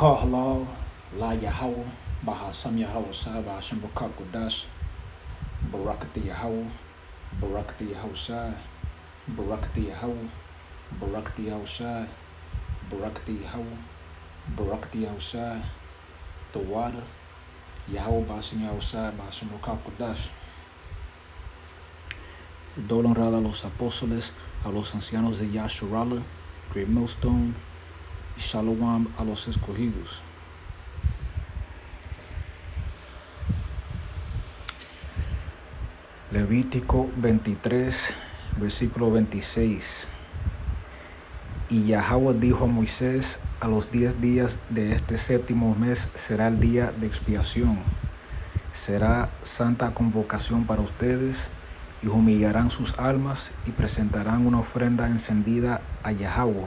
Kahla, La Yahweh, Bahasam Yahweh Sai, Bahasam Bakakudash, Barakati Yahweh, Barakati Yahweh Sai, Barakati Yahweh, Barakati Yahweh Sai, Barakati Yahweh, Barakati Yahweh Sai, Tawada, Yahweh Bahasam Yahweh Sai, Bahasam Bakakudash. Doble honrada a los apóstoles, a los ancianos de Yasharala, Great Millstone, y Shalom a los escogidos. Levítico 23, versículo 26. Y Yahweh dijo a Moisés: a los 10 días de este séptimo mes será el día de expiación. Será santa convocación para ustedes, y humillarán sus almas y presentarán una ofrenda encendida a Yahweh.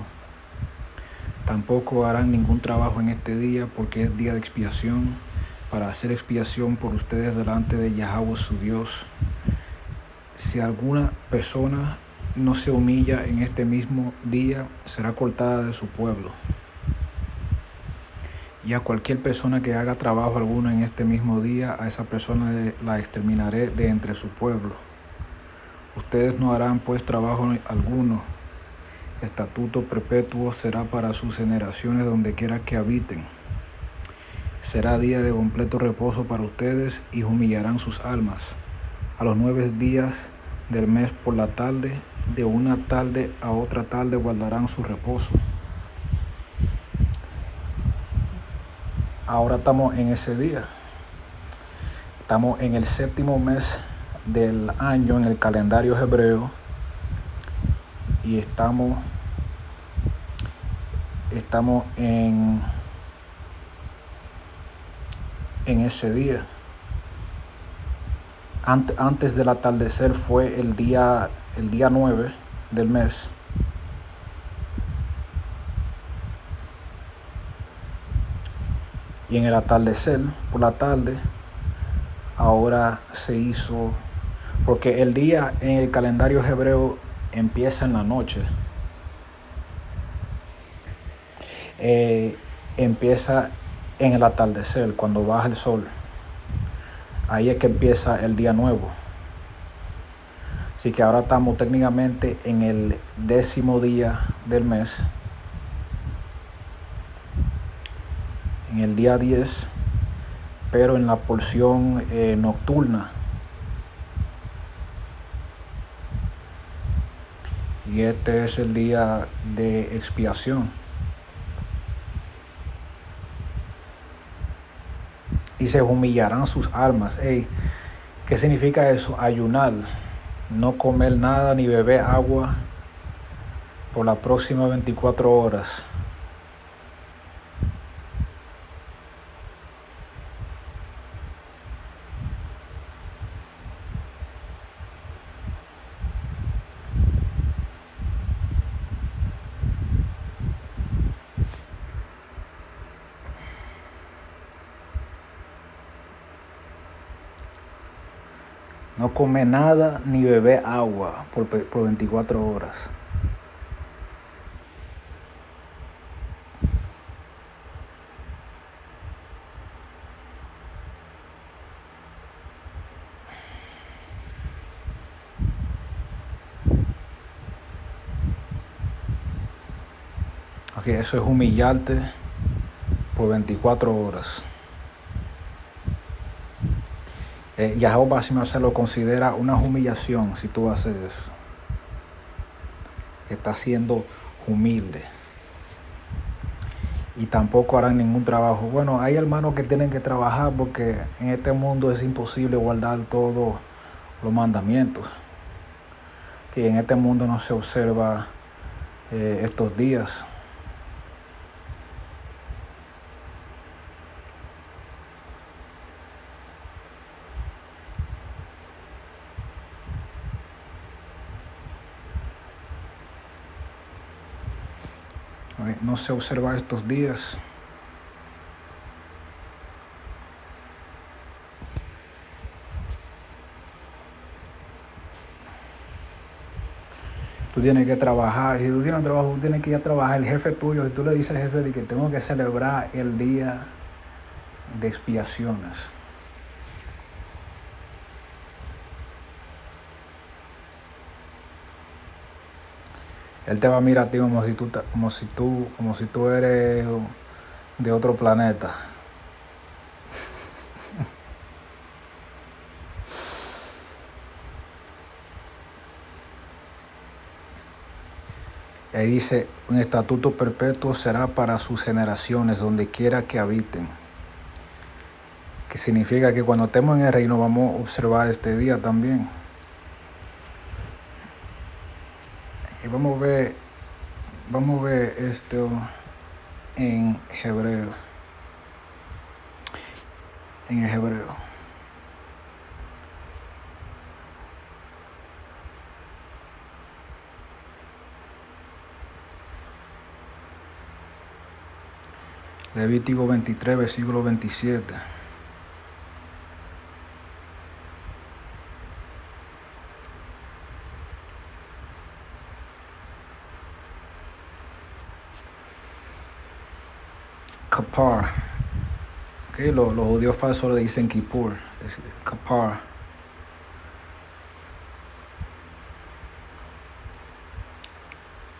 Tampoco harán ningún trabajo en este día, porque es día de expiación, para hacer expiación por ustedes delante de Yahweh su Dios. Si alguna persona no se humilla en este mismo día, será cortada de su pueblo. Y a cualquier persona que haga trabajo alguno en este mismo día, a esa persona la exterminaré de entre su pueblo. Ustedes no harán pues trabajo alguno. Estatuto perpetuo será para sus generaciones donde quiera que habiten. Será día de completo reposo para ustedes, y humillarán sus almas. A los 9 días del mes por la tarde, de una tarde a otra tarde guardarán su reposo. Ahora estamos en ese día. Estamos en el séptimo mes del año en el calendario hebreo, y estamos en ese día. Antes del atardecer fue el día 9 del mes. Y en el atardecer, por la tarde, ahora se hizo, porque el día en el calendario hebreo empieza en la noche. Empieza en el atardecer, cuando baja el sol. Ahí es que empieza el día nuevo. Así que ahora estamos técnicamente en el 10º día del mes, en el día 10, pero en la porción nocturna. Y este es el día de expiación. Y se humillarán sus almas. ¿Qué significa eso? Ayunar, no comer nada ni beber agua por las próximas 24 horas. No comer nada ni beber agua por 24 horas. Okay, eso es humillarte por 24 horas. Yahweh Basima se lo considera una humillación si tú haces eso. Estás siendo humilde. Y tampoco harán ningún trabajo. Bueno, hay hermanos que tienen que trabajar, porque en este mundo es imposible guardar todos los mandamientos. Que en este mundo no se observa estos días. No se observa estos días. Tú tienes que trabajar. Si tú tienes un trabajo, tú tienes que ir a trabajar. El jefe tuyo, si tú le dices al jefe de que tengo que celebrar el día de expiaciones, él te va a mirar a ti como si tú eres de otro planeta. Ahí dice, un estatuto perpetuo será para sus generaciones, donde quiera que habiten. Que significa que cuando estemos en el reino vamos a observar este día también. Y vamos a ver esto en hebreo. En el hebreo. Levítico 23, versículo 27. Kapar. Okay, los judíos falsos le dicen Kippur. Kapar.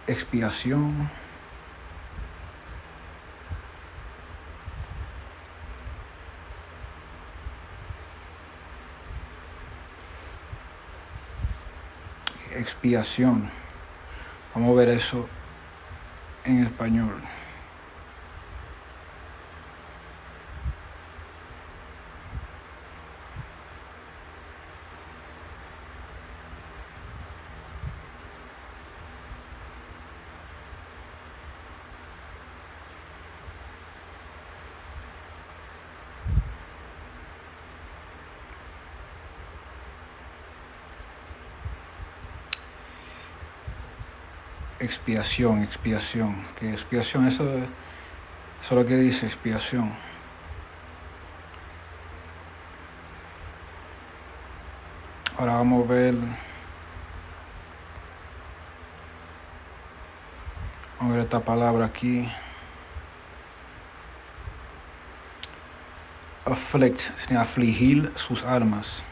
Expiación. Expiación. Vamos a ver eso en español. Expiación. Que expiación, eso es lo que dice expiación. Ahora vamos a ver esta palabra aquí. Afflict, significa afligir sus almas.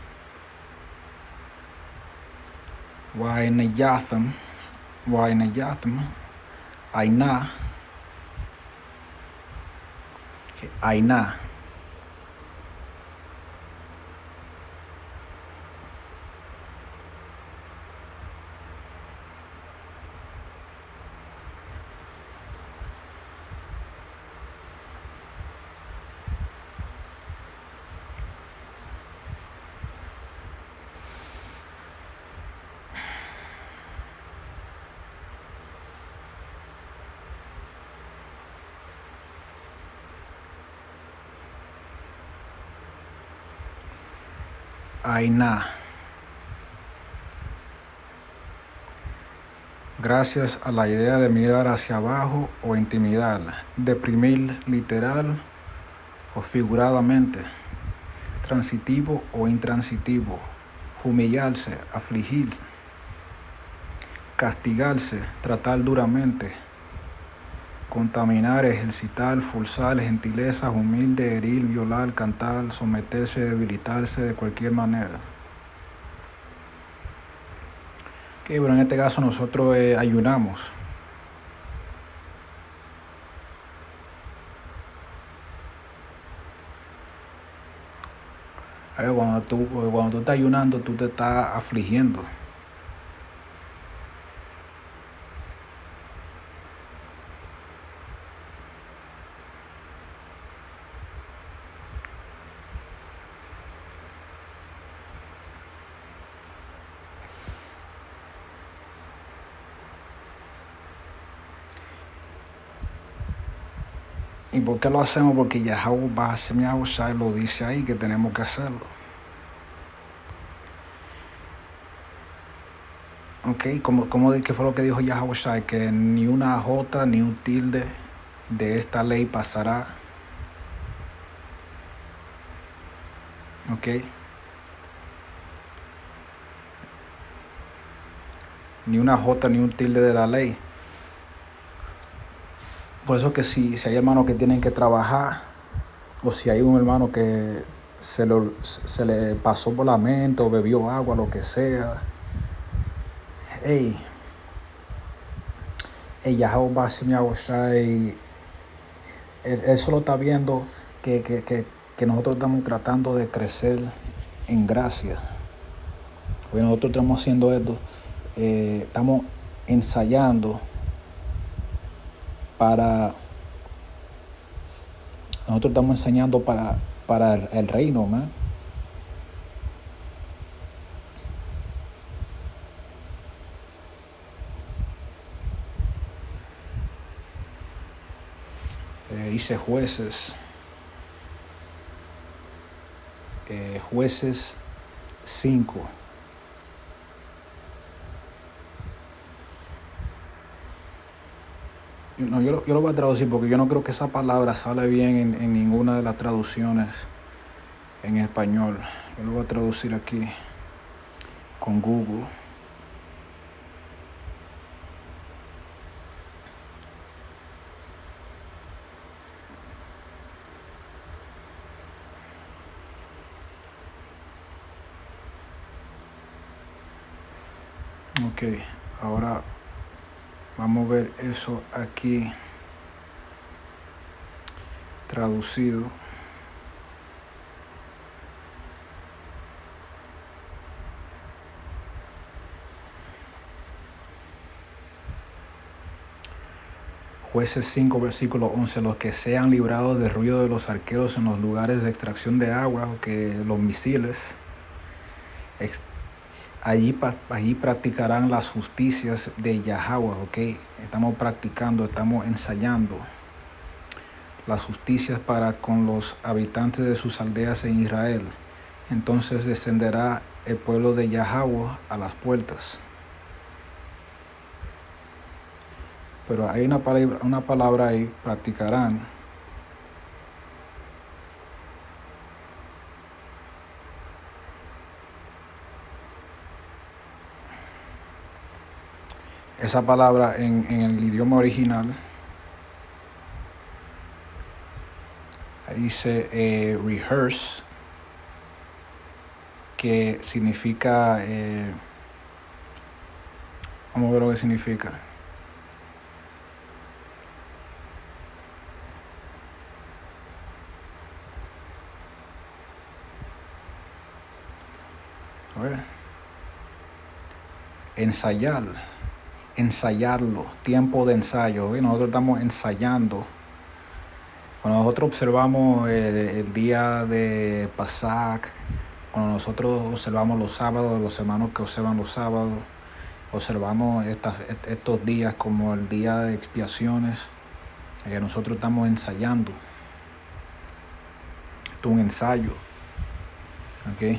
Wainayatham, Ainá. Ainá. Gracias a la idea de mirar hacia abajo o intimidar, deprimir literal o figuradamente, transitivo o intransitivo, humillarse, afligirse, castigarse, tratar duramente, contaminar, ejercitar, forzar, gentileza, humilde, herir, violar, cantar, someterse, debilitarse de cualquier manera. Okay, pero en este caso nosotros ayunamos. A ver, cuando tú estás ayunando, tú te estás afligiendo. ¿Y por qué lo hacemos? Porque Yahweh lo dice ahí que tenemos que hacerlo. Ok, ¿qué fue lo que dijo Yahweh? Que ni una jota ni un tilde de esta ley pasará. Ok. ni una jota ni un tilde de la ley. Por eso que si hay hermanos que tienen que trabajar, o si hay un hermano que se le pasó por la mente o bebió agua, lo que sea, Yahweh va a ser mi agua y él solo está viendo que nosotros estamos tratando de crecer en gracia. Porque nosotros estamos haciendo esto, estamos ensayando nosotros estamos enseñando para el reino, man. Dice jueces. Jueces 5. No, yo lo voy a traducir porque yo no creo que esa palabra sale bien en ninguna de las traducciones en español. Yo lo voy a traducir aquí con Google. Ok, ahora vamos a ver eso aquí traducido. Jueces 5, versículo 11. Los que sean librados del ruido de los arqueros en los lugares de extracción de agua, o que los misiles, allí practicarán las justicias de Yahweh, ¿ok? Estamos practicando, estamos ensayando las justicias para con los habitantes de sus aldeas en Israel. Entonces descenderá el pueblo de Yahweh a las puertas. Pero hay una palabra ahí, practicarán. Esa palabra en el idioma original dice rehearse, que significa, vamos a ver lo que significa. A ver. Ensayarlo, tiempo de ensayo. Nosotros estamos ensayando. Cuando nosotros observamos el día de Pasach, cuando nosotros observamos los sábados, los hermanos que observan los sábados, observamos estos días como el día de expiaciones, nosotros estamos ensayando. Esto es un ensayo. ¿Ok?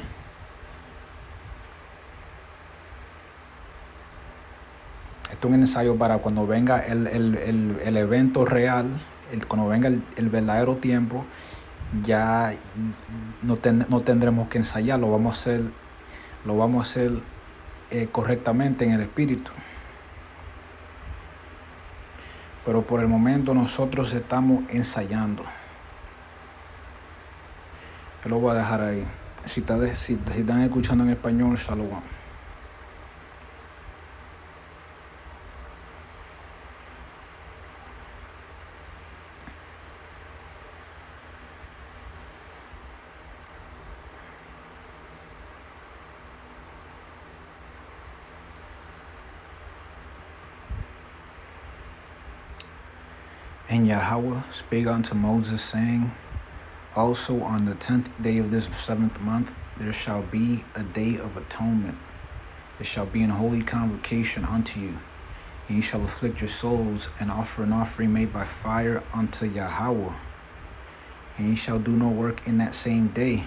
Esto es un ensayo para cuando venga el evento real, cuando venga el verdadero tiempo, ya no tendremos que ensayar, lo vamos a hacer correctamente en el espíritu. Pero por el momento nosotros estamos ensayando. Yo lo voy a dejar ahí. Si están escuchando en español, shalom. And Yahweh spake unto Moses, saying, Also on the 10th day of this 7th month, there shall be a day of atonement. It shall be an holy convocation unto you. And ye shall afflict your souls, and offer an offering made by fire unto Yahweh. And ye shall do no work in that same day,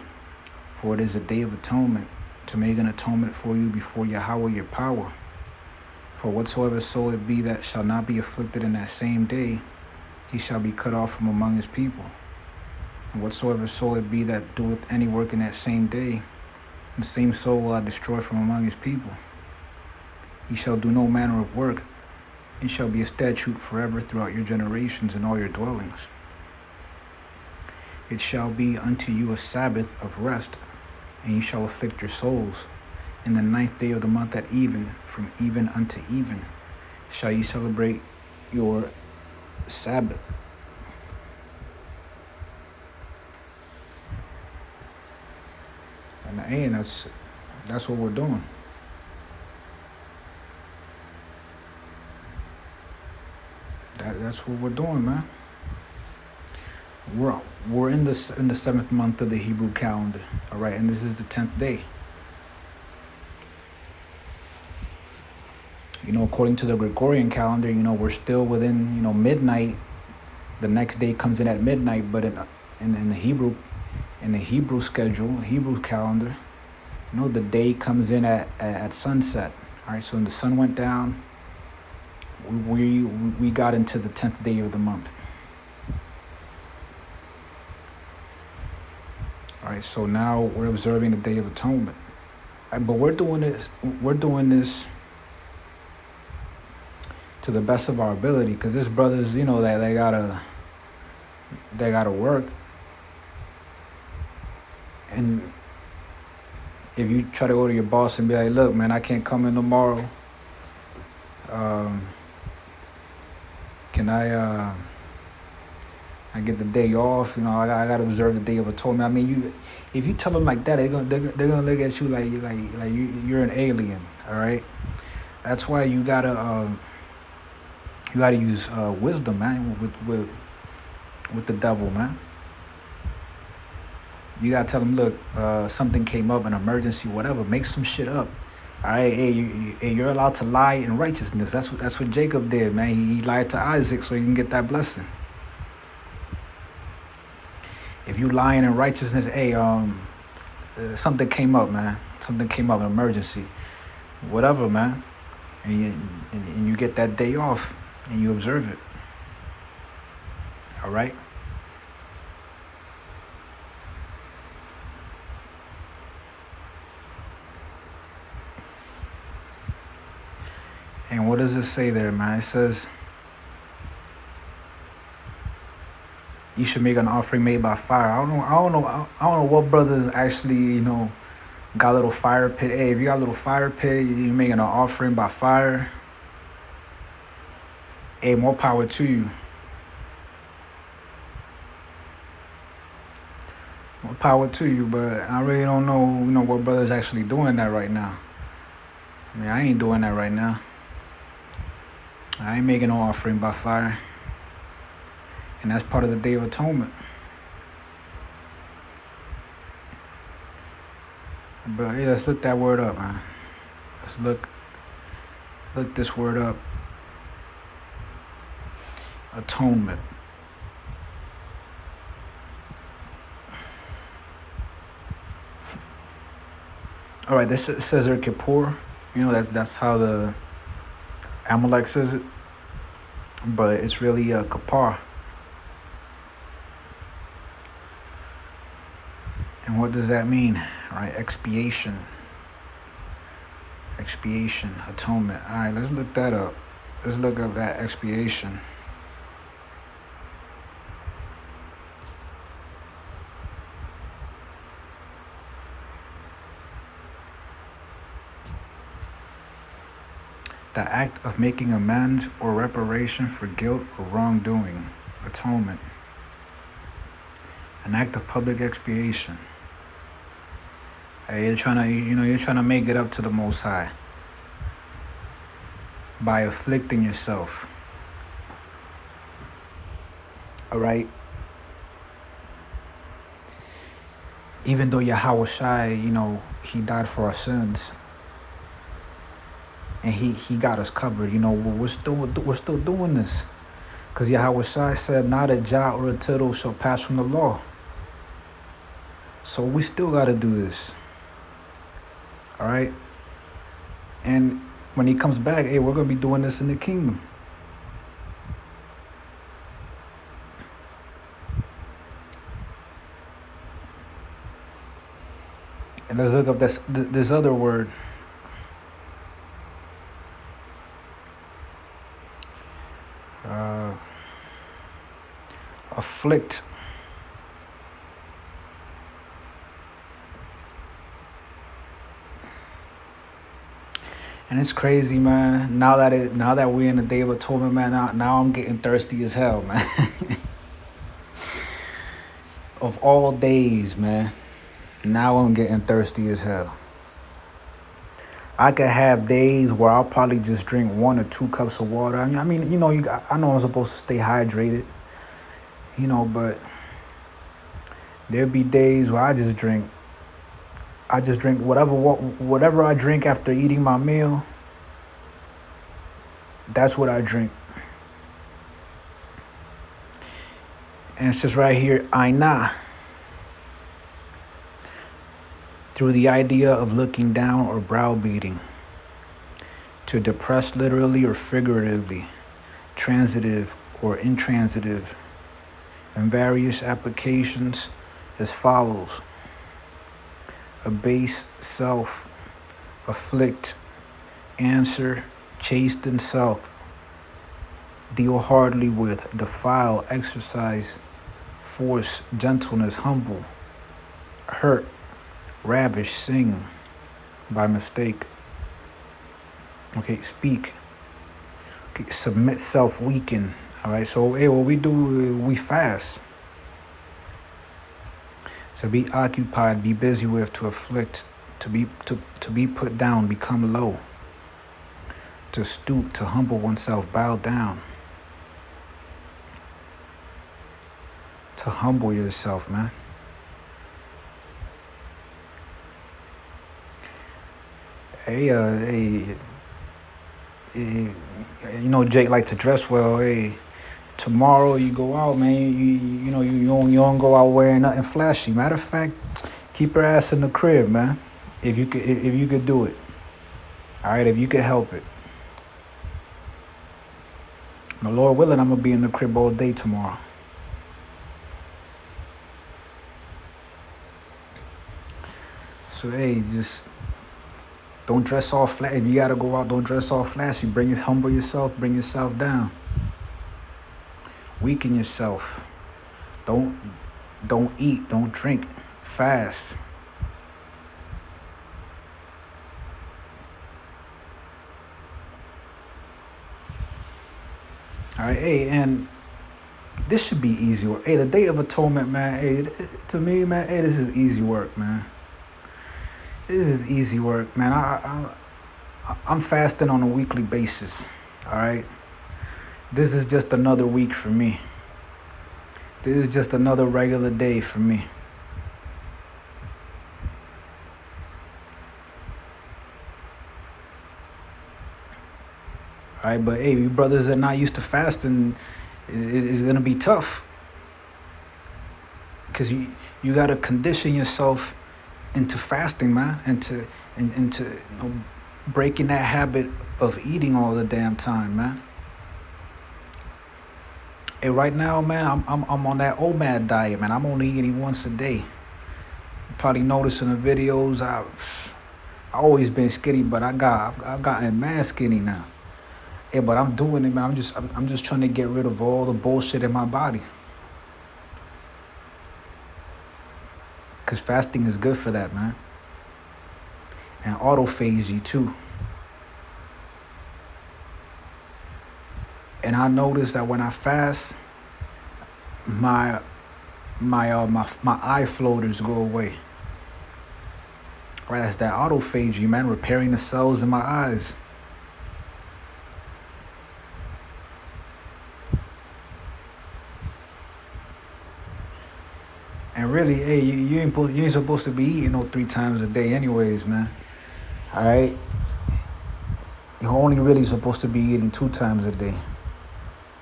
for it is a day of atonement, to make an atonement for you before Yahweh your power. For whatsoever soul it be that shall not be afflicted in that same day, he shall be cut off from among his people. And whatsoever soul it be that doeth any work in that same day, the same soul will I destroy from among his people. Ye shall do no manner of work. It shall be a statute forever throughout your generations in all your dwellings. It shall be unto you a Sabbath of rest, and ye shall afflict your souls. In the 9th day of the month at even, from even unto even, shall ye celebrate your Sabbath. And that's what we're doing. That's what we're doing, man. We're in the 7th month of the Hebrew calendar, all right, and this is the 10th day. According to the Gregorian calendar, we're still within, midnight. The next day comes in at midnight, but in the Hebrew schedule, Hebrew calendar, the day comes in at sunset. All right, so when the sun went down, we got into the 10th day of the month. All right, so now we're observing the Day of Atonement. All right, but we're doing this to the best of our ability, because there's brothers, that they gotta work. And if you try to go to your boss and be like, look, man, I can't come in tomorrow. Can I get the day off? I gotta observe the Day of Atonement. I mean, if you tell them like that, they're gonna look at you like you're an alien. All right. That's why you gotta use wisdom, man, with the devil, man. You gotta tell them, look, something came up, an emergency, whatever. Make some shit up. All right, you're allowed to lie in righteousness. That's what Jacob did, man. He lied to Isaac so he can get that blessing. If you lying in righteousness, something came up, man. Something came up, an emergency, whatever, man. And you get that day off and you observe it. All right. And what does it say there, man? It says, you should make an offering made by fire. I don't know what brothers actually, got a little fire pit. Hey, if you got a little fire pit, you're making an offering by fire. Hey, more power to you. More power to you, but I really don't know, what brothers actually doing that right now. I mean, I ain't doing that right now. I ain't making no offering by fire. And that's part of the Day of Atonement. But hey, let's look that word up, man. Let's look this word up. Atonement. All right, this says there Kippur. That's how the Amalek says it, but it's really kapar. And what does that mean? All right, expiation, atonement. All right, let's look that up. Let's look up that expiation. The act of making amends or reparation for guilt or wrongdoing. Atonement. An act of public expiation. Hey, you're trying to make it up to the Most High by afflicting yourself. All right. Even though Yahweh Shai, he died for our sins. And he got us covered. We're still doing this, because Yahweh Shai said, not a jot or a tittle shall pass from the law. So we still got to do this. All right. And when he comes back, hey, we're gonna be doing this in the kingdom. And let's look up this other word. afflict. And it's crazy, man. Now that we're in the Day of Atonement, man, now I'm getting thirsty as hell, man. Of all days, man, now I'm getting thirsty as hell. I could have days where I'll probably just drink 1 or 2 cups of water. I mean, I know I'm supposed to stay hydrated, but there'll be days where I just drink whatever I drink after eating my meal. That's what I drink. And it says right here, aina. Through the idea of looking down or browbeating. To depress literally or figuratively. Transitive or intransitive. And various applications as follows. Abase self. Afflict. Answer. Chasten self. Deal hardly with. Defile. Exercise. Force. Gentleness. Humble. Hurt. Ravish. Sing. By mistake. Okay, speak. Okay, submit self. Weaken. Alright, so what we do, we fast. To be occupied, be busy with, to afflict, to be put down, become low. To stoop, to humble oneself, bow down. To humble yourself, man. Hey, Jake like to dress well. Hey, tomorrow you go out, man. You don't go out wearing nothing flashy. Matter of fact, keep your ass in the crib, man. If you could do it. All right, if you could help it. The Lord willing, I'm gonna be in the crib all day tomorrow. So hey, just don't dress all flat. If you gotta go out, don't dress all flashy. Humble yourself. Bring yourself down. Weaken yourself. Don't eat. Don't drink. Fast. All right, hey, and this should be easy work. Hey, the Day of Atonement, man. Hey, to me, man. Hey, this is easy work, man. This is easy work, man. I'm fasting on a weekly basis. All right. This is just another week for me. This is just another regular day for me. All right, but hey, you brothers that are not used to fasting, it's gonna be tough. Because you gotta condition yourself into fasting, man, into breaking that habit of eating all the damn time, man. Hey, right now, man, I'm on that OMAD diet, man. I'm only eating once a day. You probably noticed in the videos, I always been skinny, but I've gotten mad skinny now. Hey, but I'm doing it, man. I'm just trying to get rid of all the bullshit in my body. Because fasting is good for that, man. And autophagy, too. And I noticed that when I fast, my eye floaters go away. Right, that's that autophagy, man, repairing the cells in my eyes. And really, hey, you ain't supposed to be eating no 3 times a day anyways, man. All right? You're only really supposed to be eating 2 times a day.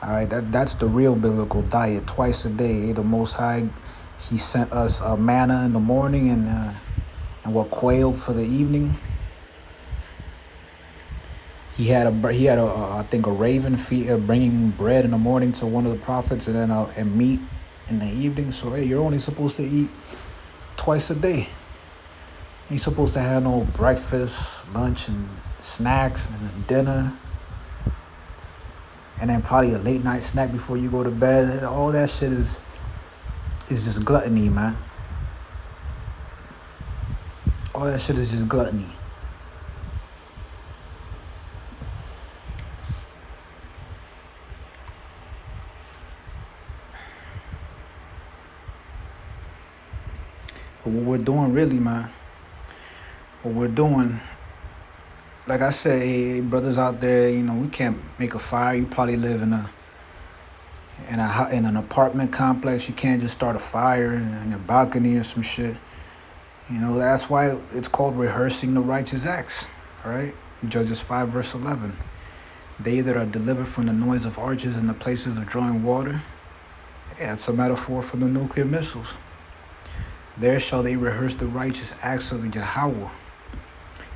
All right? That's the real biblical diet, twice a day. The Most High, He sent us manna in the morning and quail for the evening. He had I think a raven bringing bread in the morning to one of the prophets, and then and meat in the evening. So hey, you're only supposed to eat twice a day. You ain't supposed to have no breakfast, lunch, and snacks, and dinner. and then probably a late night snack before you go to bed. All that shit is just gluttony, man. All that shit is just gluttony. But what we're doing really, man, what we're doing, like I said, hey, brothers out there, we can't make a fire. You probably live in an apartment complex. You can't just start a fire in your balcony or some shit. That's why it's called rehearsing the righteous acts. All right, Judges 5 verse 11. They that are delivered from the noise of arches and the places of drawing water. Yeah, it's a metaphor for the nuclear missiles. There shall they rehearse the righteous acts of Yahweh,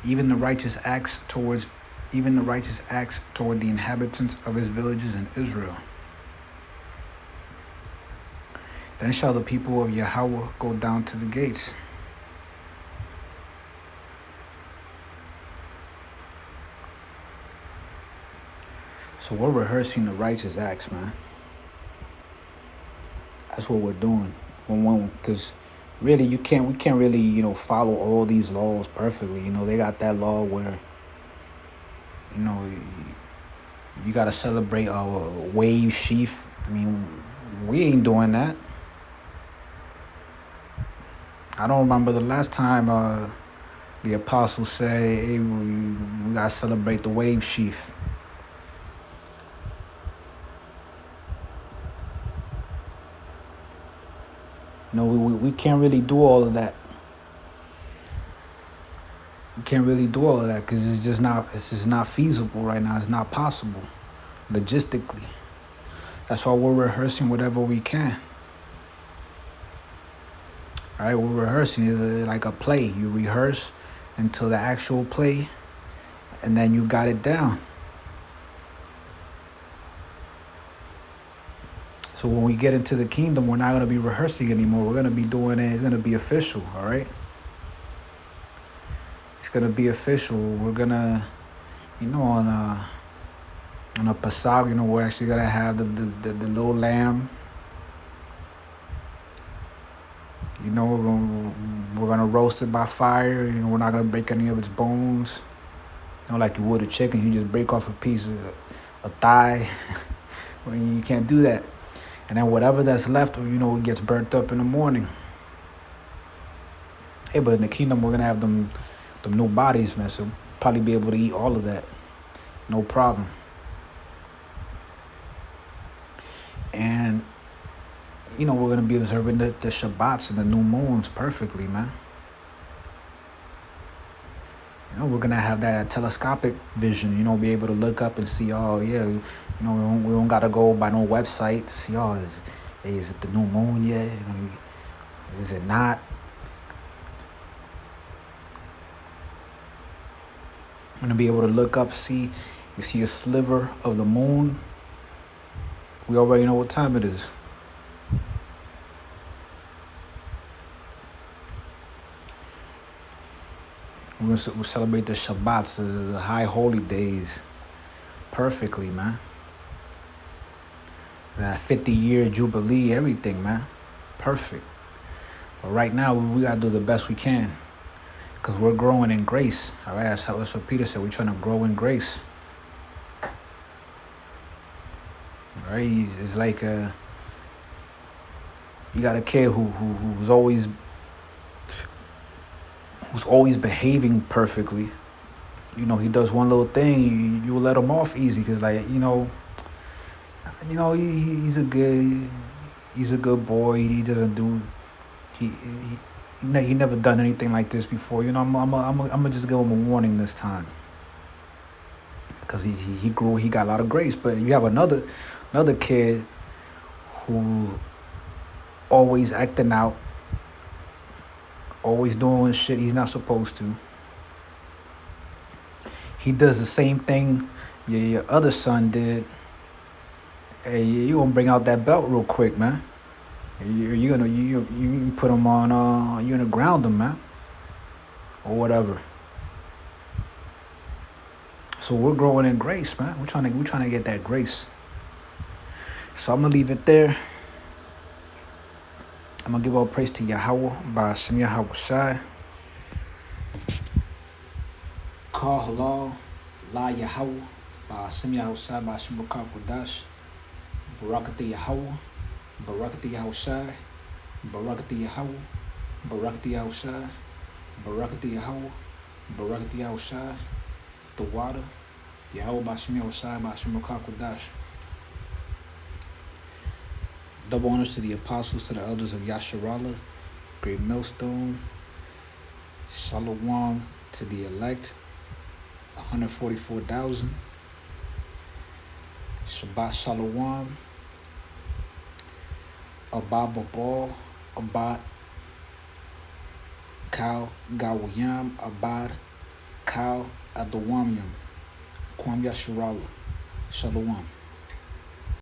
even the righteous acts toward the inhabitants of his villages in Israel. Then shall the people of Yahweh go down to the gates. So we're rehearsing the righteous acts, man. That's what we're doing. Because really, we can't really, follow all these laws perfectly. They got that law where, you got to celebrate a wave sheaf. I mean, we ain't doing that. I don't remember the last time the apostles said, hey, we got to celebrate the wave sheaf. We can't really do all of that. We can't really do all of that because it's just not feasible right now. It's not possible logistically. That's why we're rehearsing whatever we can. All right, we're rehearsing is like a play. You rehearse until the actual play, and then you got it down. So when we get into the kingdom, we're not going to be rehearsing anymore. We're going to be doing it. It's going to be official, all right? It's going to be official. We're going to, on a Pesach, we're actually going to have the little lamb. We're going to roast it by fire. We're not going to break any of its bones. Like you would a chicken, you just break off a piece of a thigh. You can't do that. And then whatever that's left, it gets burnt up in the morning. Hey, but in the kingdom, we're going to have them new bodies, man. So probably be able to eat all of that. No problem. And, we're going to be observing the Shabbats and the new moons perfectly, man. We're going to have that telescopic vision, be able to look up and see, oh, yeah, we don't got to go by no website to see, oh, is it the new moon yet? Is it not? I'm going to be able to look up, you see a sliver of the moon. We already know what time it is. We'll celebrate the Shabbats, the high holy days, perfectly, man. That 50-year jubilee, everything, man, perfect. But right now, we gotta do the best we can, because we're growing in grace. All right, that's what Peter said. We're trying to grow in grace. All right, it's like you got a kid who's always behaving perfectly. He does one little thing, you will let him off easy because, he's a good boy. He doesn't do he never done anything like this before. I'm gonna just give him a warning this time because he grew. He got a lot of grace. But you have another kid who always acting out. Always doing shit he's not supposed to. He does the same thing your other son did. Hey, you gonna bring out that belt real quick, man. You put him on. You gonna ground him, man, or whatever. So we're growing in grace, man. We're trying to get that grace. So I'm going to leave it there. I'm going to give all praise to Yahweh by Hashem Yahweh Shai. Call halal, la Yahweh by Hashem Yahweh Shai by Hashem Rakah Kodash. Barakati Yahweh, Barakati Yahweh Shai, Barakati Yahweh, Barakati Yahweh Shai, Barakati Yahweh, Barakati Yahweh Shai. The water, Yahweh by Hashem Yahweh Shai by Hashem Rakah Kodash. Double honors to the apostles, to the elders of Yasharala, Great Millstone. Shalom to the elect, 144,000. Shabbat Shalom. Abba Babal, Abad Kal Gawayam, Abad Kal Adawamyam. Kwam Yasharala. Shalom.